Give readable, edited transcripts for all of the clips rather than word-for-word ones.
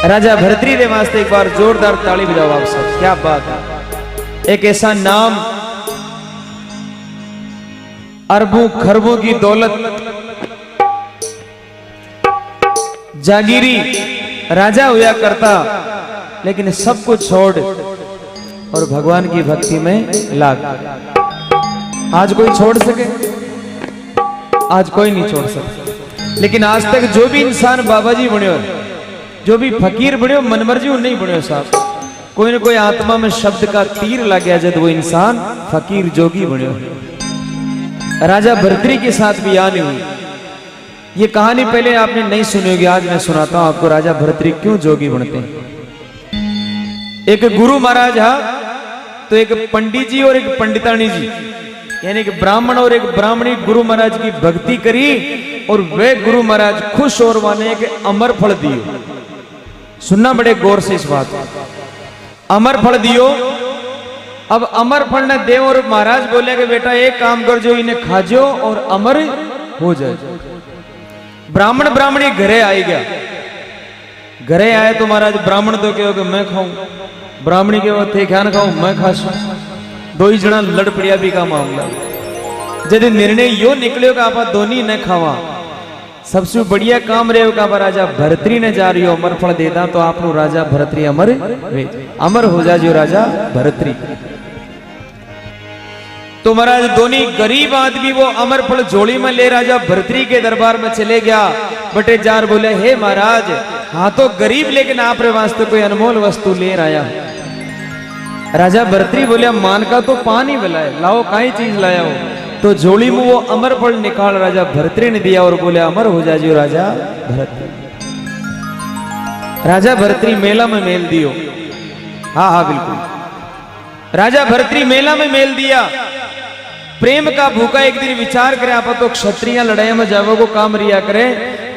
राजा भरतरी रे वास्ते एक बार जोरदार ताली बजाओ आप सब। क्या बात है। एक ऐसा नाम, अरबों खरबों की दौलत, जागीरी राजा हुआ करता, लेकिन सब कुछ छोड़ और भगवान की भक्ति में लाग। आज कोई छोड़ सके? आज कोई नहीं छोड़ सकता। लेकिन आज तक जो भी इंसान बाबा जी बने, जो भी फकीर बने, मनमर्जी नहीं बने साहब, कोई ना कोई आत्मा में शब्द का तीर लग गया जब वो इंसान फकीर जोगी बने। राजा भरतरी के साथ भी यानी हुई। ये कहानी पहले आपने नहीं सुनी होगी, आज मैं सुनाता हूं आपको राजा भरतरी क्यों जोगी बनते हैं। एक गुरु महाराज है, तो एक पंडित जी और एक पंडितानी जी, यानी एक ब्राह्मण और एक ब्राह्मणी गुरु महाराज की भक्ति करी, और वे गुरु महाराज खुश और वाने के अमर फल दियो। सुनना बड़े गौर से इस बात, अमर फल दियो। अब अमर फल ने दे, और महाराज बोले कि बेटा एक काम कर, जो इन्हें खाजो और अमर हो जाए। ब्राह्मण ब्राह्मणी घरे आई गया। घरे आए तो महाराज ब्राह्मण तो कहो कि मैं खाऊं, ब्राह्मणी के थे क्या ना खाऊं, मैं खासू। दो ही जना लड़ पड़िया भी का मामला। जब निर्णय यो निकलो कि आप दोनों न खावा, सबसे बढ़िया काम रहे का राजा भरतरी ने जा रही हो अमर फल देता, तो आप राजा भरतरी अमर हो जा जो राजा भरतरी। तो महाराज दोनों गरीब आदमी वो अमर फल झोली में ले राजा भरतरी के दरबार में चले गया। बटे जार बोले, हे महाराज, हाँ तो गरीब लेकिन आप रे वास्ते कोई अनमोल वस्तु ले आया। राजा भरतरी बोले, मान का तो पानी मिलाए, लाओ काई चीज लाया हो। तो झोली में वो अमर फल निकाल राजा भरतरी ने दिया और बोले, अमर हो जा जो राजा भरतरी। राजा भरतरी मेला में मेल दियो। हाँ हाँ बिल्कुल, राजा भरतरी मेला में मेल दिया। प्रेम का भूखा एक दिन विचार करे, आप तो क्षत्रिय लड़ाई में जावो को काम रिया करे।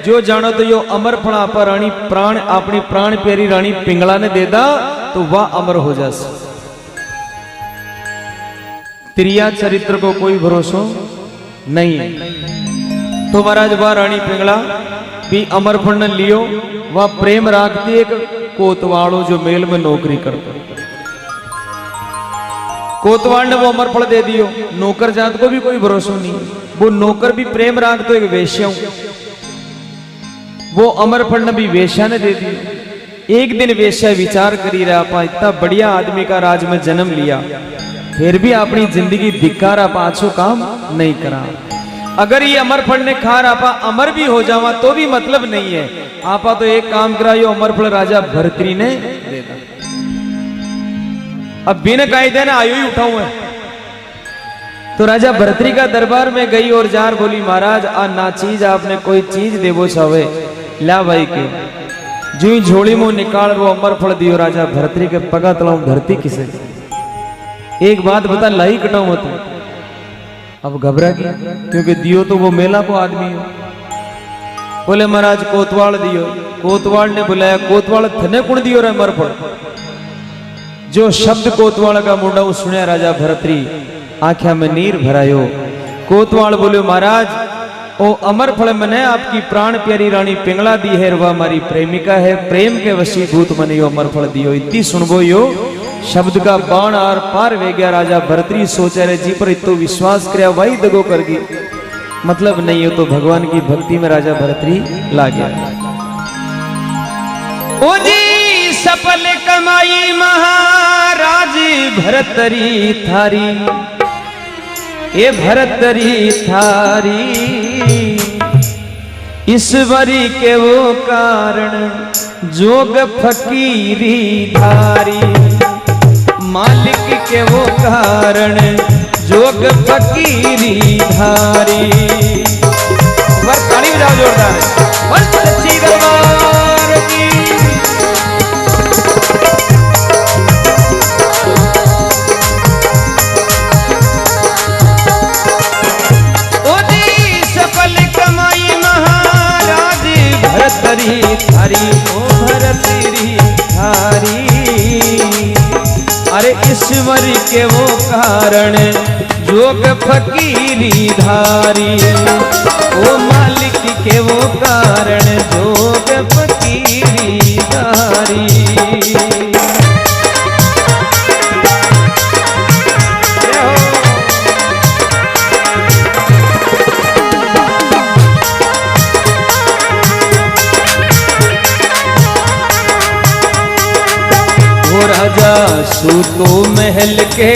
जो जानो तो यो अमर फल आप रानी प्राण, अपनी प्राण प्यारी रानी पिंगला ने दे दा, तो वह अमर हो जा। त्रिया चरित्र को कोई भरोसा नहीं है। तो महाराज वह रानी पिंगला भी अमर फल ने लियो। वह प्रेम राखती एक कोतवाड़ो जो मेल में नौकरी करता, कोतवाल ने वो अमर फल दे दियो। नौकर जात को भी कोई भरोसा नहीं, वो नौकर भी प्रेम राख तो एक वेश्या, वो अमर फल ने भी वेश्या ने दे दियो। एक दिन वेश्या विचार करी रहा, आपा इतना बढ़िया आदमी का राज में जन्म लिया, फिर भी अपनी जिंदगी धिक्कारा पाछो काम नहीं करा। अगर ये अमर फल ने खा आपा अमर भी हो जावा तो भी मतलब नहीं है। आपा तो एक काम करा, यो अमर फल राजा भरतरी ने देता। अब बिन कायदे ना आयु ही उठाऊ है। तो राजा भरतरी का दरबार में गई और जार बोली, महाराज आ ना चीज आपने कोई चीज देवो छावे, ला भाई के जो ही झोली मुंह निकाल वो अमर फल दियो। राजा भरतरी के पगा तलाऊ धरती किसे। एक बात बता, लाई कटाऊ मत। अब घबरा गया, क्योंकि दियो तो वो मेला को आदमी हो। बोले महाराज कोतवाल दियो। कोतवाल ने बुलाया, कोतवाल थने कुण दियो रे अमर फल। जो शब्द कोतवाल का मुंडा सुनिया राजा भरतरी आंखा में नीर भरायो। कोतवाल बोले, महाराज ओ अमर फल मैंने आपकी प्राण प्यारी रानी पिंगला दी है, वह हमारी प्रेमिका है, प्रेम के वशीभूत मने यो अमर फल दियो। इतनी सुनबो यो शब्द का बाण आर पार वे गया। राजा भरतरी सोचा रहे जी पर इतो विश्वास कर वही दगो करगी, मतलब नहीं हो तो भगवान की भक्ति में राजा भरतरी ला गया। ओ जी सफल कमाई महाराज भरतरी थारी, ये भरतरी थारी, ईश्वरी के वो कारण जोग फकीरी धारी। मालिक के वो कारण जोग फकीरी धारी। ताली बजाओ जोरदार, सच्ची दरबार की। सफल कमाई महाराज भरतरी थारी, ओ भरतरी थारी। अरे ईश्वर के वो कारण जोग फकीरी धारी, ओ मालिक के वो कारण जोग फकीरी धारी। राजा सूतो महल के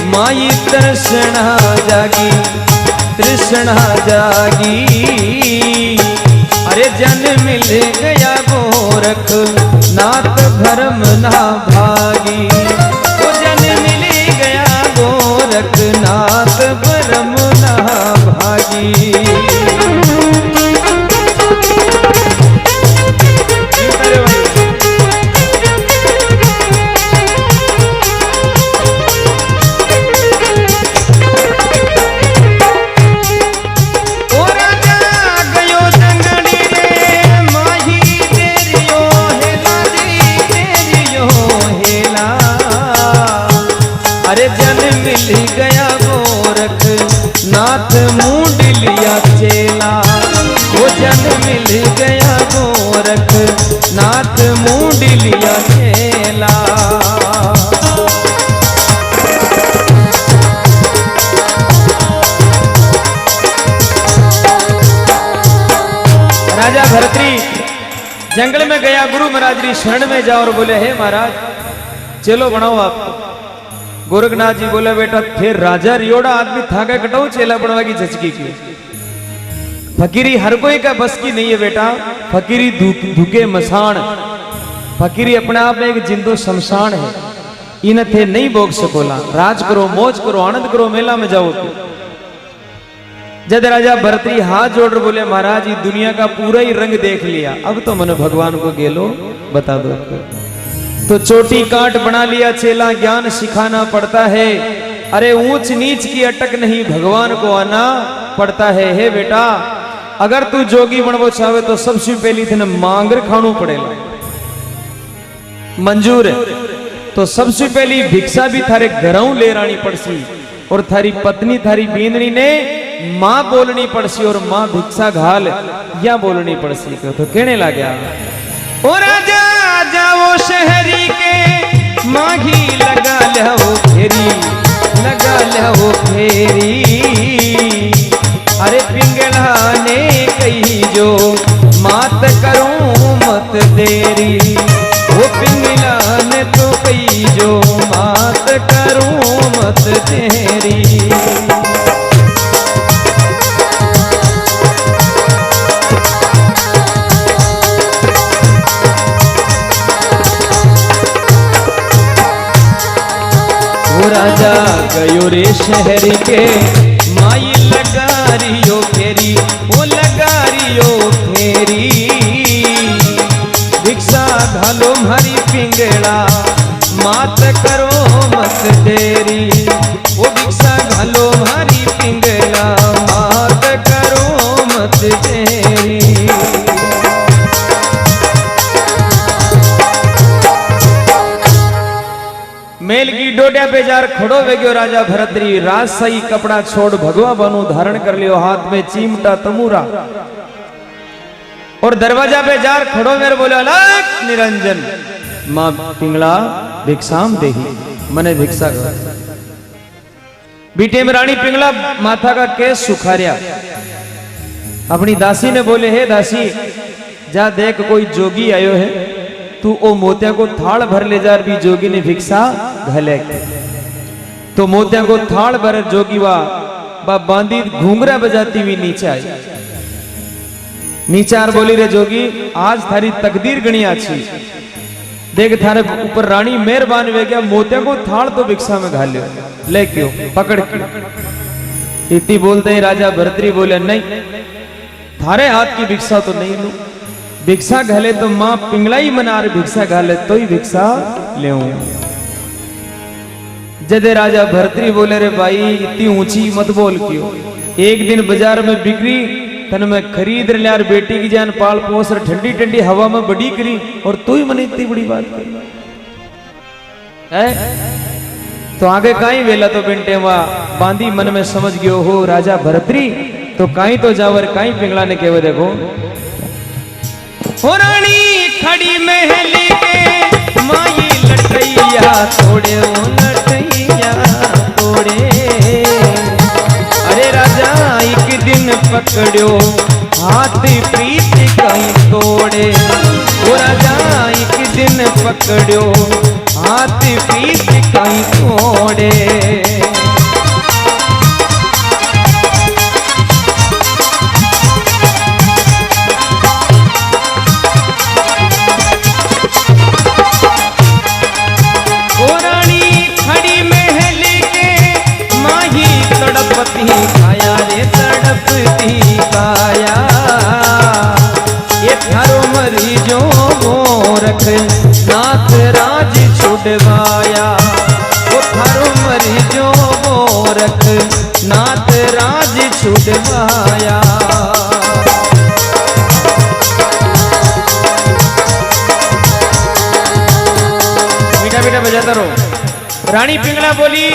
माई तृष्णा जागी, तृष्णा जागी। अरे जन मिल गया गोरख नाथ भरम ना भागी, वो जन मिल गया गोरख नाथ भरम ना भागी। मिल गया गोरख नाथ मूंड लिया चेला, वो जन मिल गया गोरख नाथ मूंड लिया चेला। राजा भरतरी जंगल में गया, गुरु महाराज जी शरण में जाओ और बोले हे महाराज चलो बनाओ आप। गोरखनाथ जी बोले बेटा फिर राजा रियोड़ा आदमी था क्या कटाऊ चेला बनवा की झचकी की। फकीरी हर कोई का बस की नहीं है बेटा, फकीरी धुके मसान, फकीरी अपने आप में एक जिंदो शमशान है। इन थे नहीं भोग सकोला, राज करो मौज करो आनंद करो मेला में जाओ। जब राजा भरतरी हाथ जोड़ बोले महाराज ये दुनिया का पूरा ही रंग देख लिया, अब तो मन भगवान को गेलो बता दो। तो चोटी काट बना लिया चेला, ज्ञान सिखाना पड़ता है। अरे ऊंच नीच की अटक नहीं, भगवान को आना पड़ता है। हे बेटा अगर तू जोगी बनवो चाहे तो सबसे पहली दिन मांगर खानू पड़ेगा, मंजूर है। तो सबसे पहली भिक्षा भी थारे घरों ले रानी पड़सी, और थारी पत्नी थारी बींदनी ने मां बोलनी पड़सी, और मां भिक्षा घाल या बोलनी पड़सी। तो कहने लगा ओ राजा जाओ शहरी के माघी लगा लो फेरी, लगा लो फेरी। अरे पिंगला ने कही जो मात करूं मत देरी, वो पिंगला ने तो कही जो मात करूं मत देरी। राजा गयो रे शहर के माई लगा रियो फेरी, वो लगा रियो फेरी। भिक्षा घालो मारी पिंगला मात करो मत देरी, वो भिक्षा घालो मारी पिंगला मात करो मत देरी। मेल की डोडिया पे जार खड़ो वे गयो राजा भरतरी, राजशाही कपड़ा छोड़ भगवा बनू धारण कर लियो, हाथ में चिमटा तमूरा, और दरवाजा पे जार खड़ो मेरे बोले अलग निरंजन मां पिंगला भिक्षाम देही, मने भिक्षा कर। बीटे में रानी पिंगला माथा का केस सुखारिया, अपनी दासी ने बोले हे दासी जा देख कोई जोगी आयो है, तू ओ मोतिया को थाल भर ले जा, भी जोगी ने भिक्षा घले। तो मोतिया को थाल भर जोगी बा बांधी घूंघरा बजाती हुई नीचे आई। नीचे आर बोली रे जोगी आज थारी तकदीर गणी अच्छी, देख थारे ऊपर रानी मेहरबान वे गया, मोतिया को थाल तो भिक्षा में घाल ले क्यों पकड़ के। इतनी बोलते ही राजा भरतरी बोले नहीं थारे हाथ की भिक्षा तो नहीं लू, भिक्षा घाले तो मां पिंगला ही मना रही, भिक्षा घाले तो ही भिक्षा ले। जदे राजा भरतरी बोले रे भाई इतनी ऊंची मत बोल क्यों, एक दिन बाजार में बिक्री तन में खरीद लिया, बेटी की जान पाल पोस ठंडी ठंडी हवा में बड़ी करी, और तू ही मन इतनी बड़ी बात करी है। तो आगे काई वेला तो बिंटे वहां बांधी मन में समझ गयो हो राजा भरतरी, तो काई तो जावर काई पिंगला ने केवे देखो रानी खड़ी महल के माई लटैया तोड़े, ओ लटैया तोड़े। अरे राजा एक दिन पकड़ो हाथ प्रीत कहीं तोड़े, ओ राजा एक दिन पकड़ो हाथ पीत कहीं तोड़े। काया रे तड़पती काया, ये थारो मरीजों गोरख नाथ राज छुड़वाया। वो थारो मरीजों गोरख नाथ राज छुड़वाया। मीठा मीठा बजाता रहो। रानी पिंगला बोली,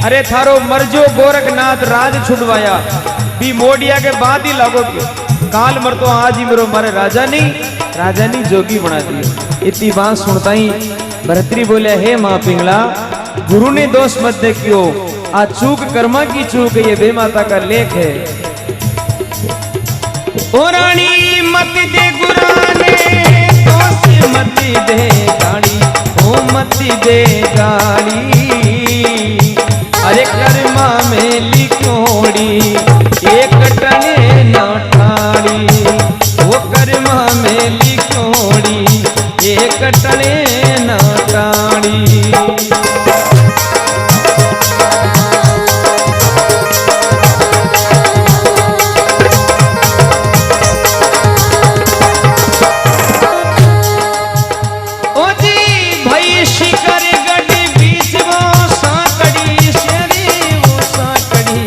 अरे थारो मरजो गोरखनाथ राज छुड़वाया भी मोडिया के बाद ही लागो क्यों? काल मर तो आज ही मरो मारे राजा नहीं जोगी बना दिया। इतनी बात सुनता ही भरतरी बोले, हे माँ पिंगला गुरु ने दोष मत दे क्यों, आज चूक कर्मा की चूक ये बेमाता का लेख है। ओ रानी मत दे गुराने दोष मत दे गाड़ी, ओ मत दे गाड़ी। अरे कर्मा में लिखोड़ी एक टने ना ठाड़ी, वो कर्मा में लिखोड़ी एक टने ना ठाड़ी। ओ जी भाई शिकर गढ़ बीच वो साकड़ी शेरी, वो साकड़ी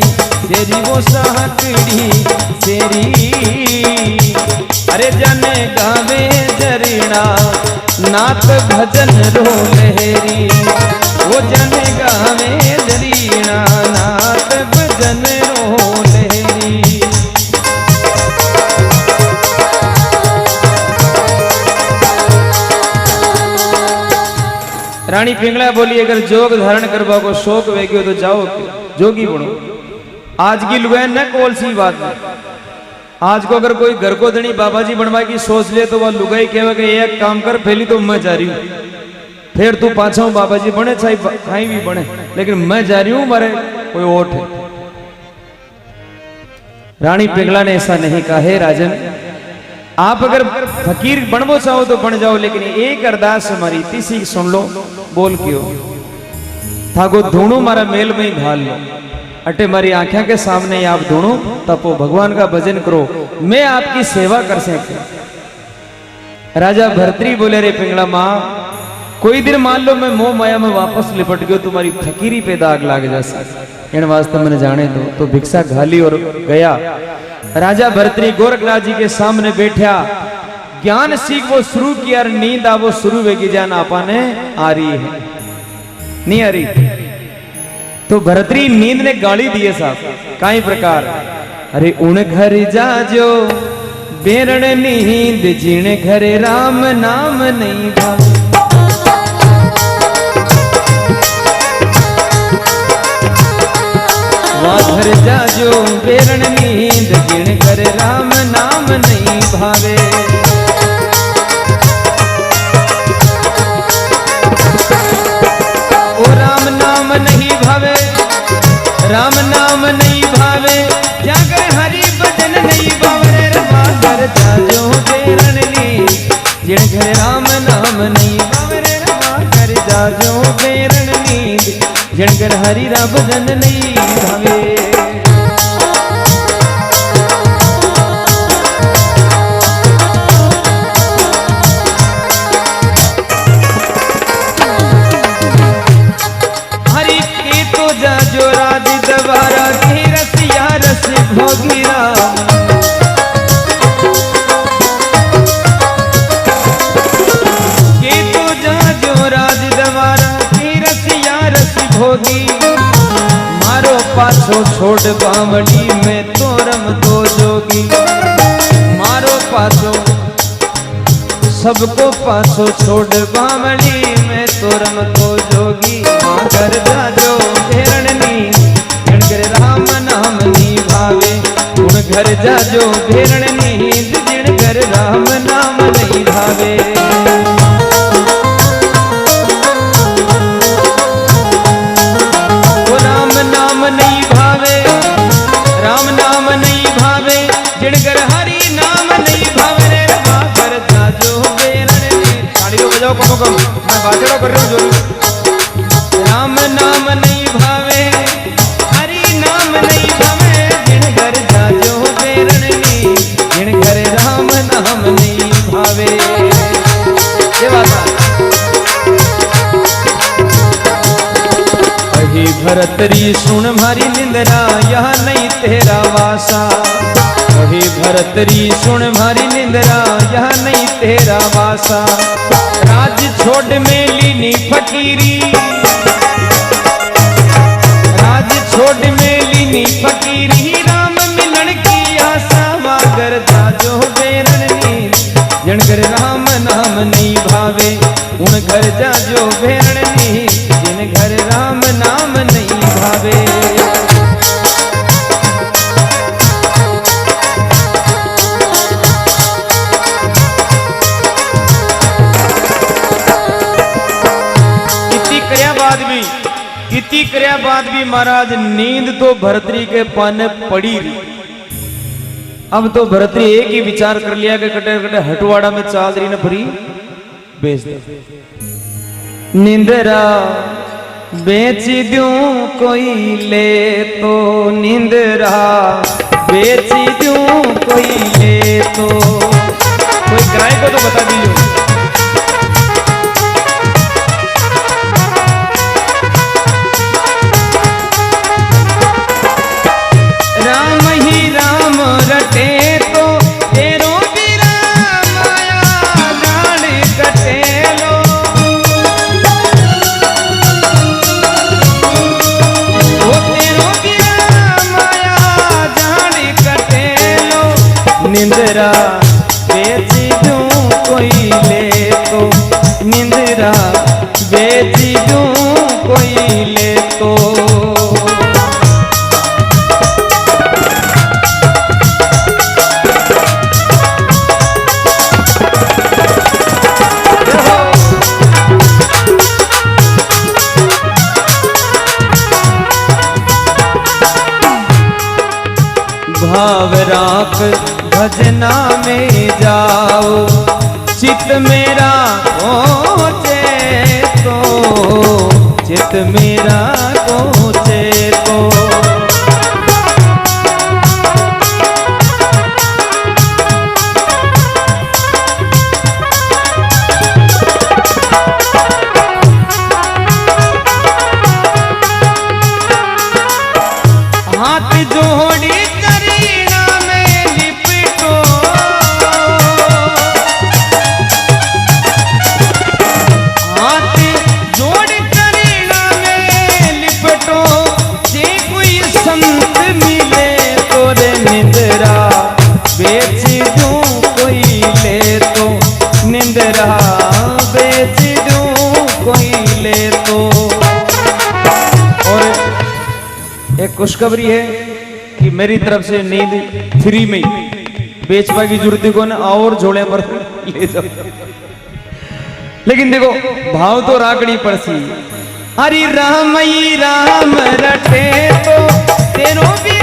शेरी, वो साकड़ी शेरी। अरे जन गावे जरीना नाथ भजन रो लहरी, वो जन गावे जरीना नाथ भजन रो लहरी। रानी पिंगला बोली, अगर जोग धारण करवा को शौक वेग्यो तो जाओ जोगी बनो। आज की लुगाई न कोल सी बात नहीं। आज को अगर कोई घर को धनी बाबा जी बनवा की सोच ले तो वह लुगाई कहे कि एक काम कर, पहली तो मैं जा रही हूँ, फिर तू पाछा बाबा जी बने चाहे कहीं भी बने, लेकिन मैं जा रही हूँ मारे कोई ओट है। रानी पिंगला ने ऐसा नहीं कहा। है राजन, आप अगर फकीर बनवो चाहो तो बन जाओ, लेकिन एक अरदास हमारी तीसरी सुन लो। बोल क्यों थाको धूणो मारा मेल में ही घाल लो, अटे मारी आंखें के सामने आप धूणो तपो भगवान का भजन करो, मैं आपकी सेवा कर सके। राजा भरतरी बोले, रे पिंगला माँ कोई दिन मान लो मैं मोह माया में वापस लिपट गयो, तुम्हारी फकीरी पे दाग लाग जाए, इन वास्ते मैंने जाने दो। तो भिक्षा घाली और गया। राजा भरतरी गोरखनाथ जी के सामने बैठा, ज्ञान सीख वो शुरू किया, नींद आ वो शुरू वेगी जान आपाने आ रही है नहीं आ रही। तो भरतरी नींद ने गाली दिए साहब काई प्रकार, अरे उन घर जाजो बेरण नींद जीने घरे राम नाम नहीं भावे। घर जाजो बेरण नींद जिन कर राम नाम नहीं भावे। ओ राम नाम नहीं भावे, राम नाम नहीं भावे, जागर हरि भजन नहीं भावे। रमा घर जाजो बेरण नींद जिन घर राम नाम नहीं भावे। रमा घर जाजो बेरण नींद जिन घर हरि राम भजन नहीं भावे। जो राज दबारा की रसिया रस भोगिरा, के तो जा जो राज दबारा की रसिया रस भोगी। मारो पाछो छोड़ बावड़ी में तो रम दो जोगी। मारो पाछो सबको पाछो छोड़ बावड़ी में तो रम दो जोगी। माँ कर जाजो बेरण नींद जिन कर राम नाम नहीं भावे। उन घर जाजो बेरण नींद जिन कर राम नाम नहीं भावे। बजाओ कम कम, मैं बाजड़ा कर रहा हूँ जरूर। राम नाम नहीं भावे, हरि नाम नहीं भावे, जिन घर जाजो बेरणनी, जिन घर राम नाम नहीं भावे। ये बात कही भरतरी सुन मारी निंदरा, यह नहीं तेरा वासा। कही भरतरी सुन मारी निंदरा, यह नहीं तेरा वासा। राज छोड़ में लीनी फकीरी, राज छोड़ में लीनी फकीरी, राम मिलन की आशा मागर जाजो बेरणनी, जन घर राम नाम नहीं भावे, उन घर जाजो बेरणनी, जिन घर राम नाम नहीं भावे। इतनी कर्या बाद भी महाराज नींद तो भरतरी के पाने पड़ी रही। अब तो भरतरी एक ही विचार कर लिया कि कटे कटे हटवाड़ा में चाल रही न भरी बेच दे। निंदरा बेच दूं कोई ले तो, निंदरा बेच दूं कोई ले तो, कोई किराए को तो बता दीजिए। राम ही राम रटे तो तेरो भी राम आया, जान कटे लो। वो तेरो भी राम आया, जान कटे लो। निंदरा बेच दूं कोई ले तो, निंदरा बेच दूं कोई ले तो। भाव राख भजना में जाओ, चित मेरा पहुँचे तो, चित मेरा पहुँचे तो। हाथ जोड़ी बेच दूं कोई ले तो, निंदरा बेच दूं कोई ले तो। और एक खुशखबरी है कि मेरी तरफ से नींद फ्री में बेचवा की जरूरत को ना, और झोले पर ले जाओ। लेकिन देखो भाव तो रागड़ी पड़सी, हरि राम ही राम रटे तो तेरो भी